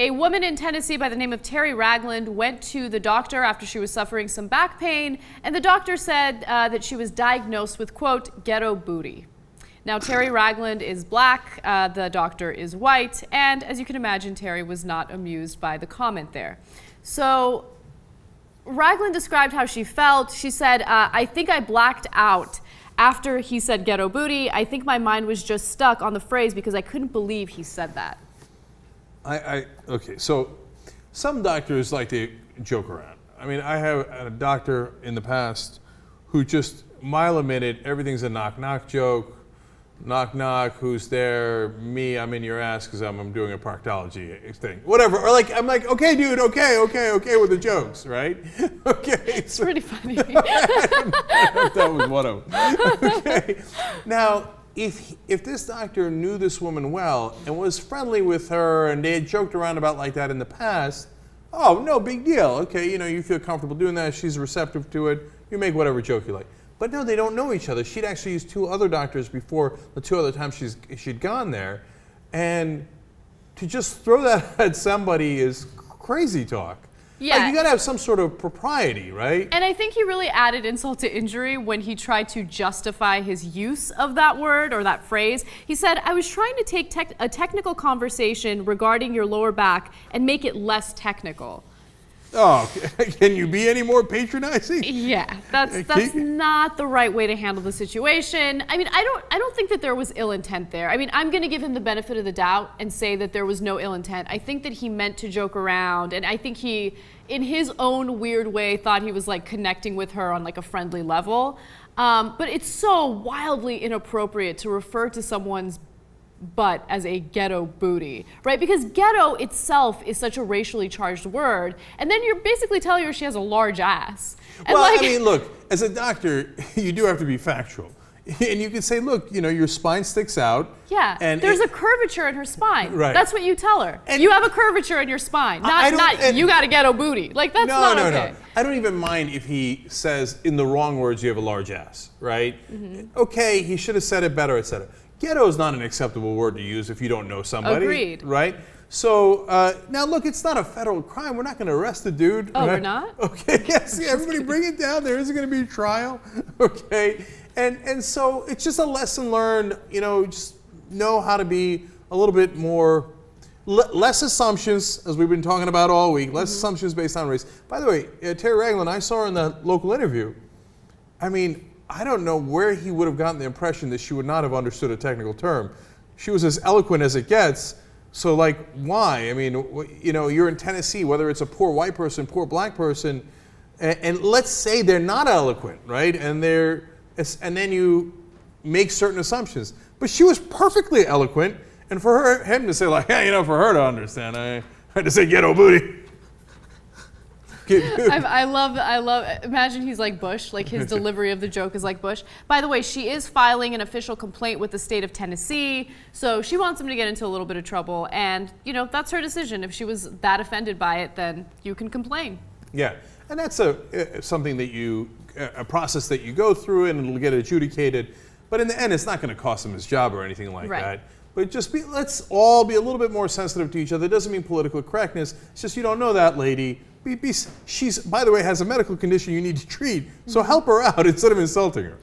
A woman in Tennessee by the name of Terry Ragland went to the doctor after she was suffering some back pain, and the doctor said that she was diagnosed with, quote, ghetto booty. Now, Terry Ragland is black, the doctor is white, and as you can imagine, Terry was not amused by the comment there. So Ragland described how she felt. She said, I think I blacked out after he said ghetto booty. I think my mind was just stuck on the phrase because I couldn't believe he said that. Okay, so some doctors like to joke around. I mean, I have a doctor in the past who just mile a minute, everything's a knock-knock joke. Knock, knock, who's there? Me, I'm in your ass because I'm doing a proctology thing. Whatever, or like, I'm like, okay, dude, okay with the jokes, right? Okay. It's pretty funny. I don't know if that was one of them. Okay. Now, if this doctor knew this woman well and was friendly with her and they had joked around about like that in the past, oh, no big deal. Okay, you feel comfortable doing that. She's receptive to it. You make whatever joke you like. But no, they don't know each other. She'd actually used 2 other doctors before the 2 other times she'd gone there. And to just throw that at somebody is crazy talk. Yeah. Like, you gotta have some sort of propriety, right? And I think he really added insult to injury when he tried to justify his use of that word or that phrase. He said, I was trying to take a technical conversation regarding your lower back and make it less technical. Oh, can you be any more patronizing? Yeah, that's not the right way to handle the situation. I mean, I don't think that there was ill intent there. I mean, I'm going to give him the benefit of the doubt and say that there was no ill intent. I think that he meant to joke around, and I think he, in his own weird way, thought he was like connecting with her on like a friendly level. But it's so wildly inappropriate to refer to someone's butt as a ghetto booty, right? Because ghetto itself is such a racially charged word, and then you're basically telling her she has a large ass. And well, I mean, look, as a doctor, you do have to be factual. And you can say, look, your spine sticks out. Yeah, and there's a curvature in her spine. Right. That's what you tell her. And you have a curvature in your spine, not you got a ghetto booty. Like, that's not okay. No. I don't even mind if he says in the wrong words you have a large ass, right? Mm-hmm. Okay, he should have said it better, etc. Ghetto is not an acceptable word to use if you don't know somebody. Agreed. Right? So, now look, it's not a federal crime. We're not going to arrest the dude. Oh, right? we're not? Okay, yes, everybody bring it down. There isn't going to be a trial. Okay? And so it's just a lesson learned, just know how to be a little bit more, less assumptions, as we've been talking about all week, less assumptions based on race. By the way, Terry Ragland, I saw her in the local interview. I mean, I don't know where he would have gotten the impression that she would not have understood a technical term. She was as eloquent as it gets. So, like, why? I mean, you're in Tennessee, whether it's a poor white person, poor black person, and let's say they're not eloquent, right? And then you make certain assumptions. But she was perfectly eloquent, and for him to say, like, hey, for her to understand, I had to say ghetto booty. I love, imagine he's like Bush, like his delivery of the joke is like Bush. By the way, she is filing an official complaint with the state of Tennessee, so she wants him to get into a little bit of trouble, and, that's her decision. If she was that offended by it, then you can complain. Yeah, and that's something that a process that you go through and it'll get adjudicated, but in the end, it's not going to cost him his job or anything like that. But just let's all be a little bit more sensitive to each other. It doesn't mean political correctness. It's just you don't know that lady. She's, by the way, has a medical condition you need to treat, so help her out instead of insulting her.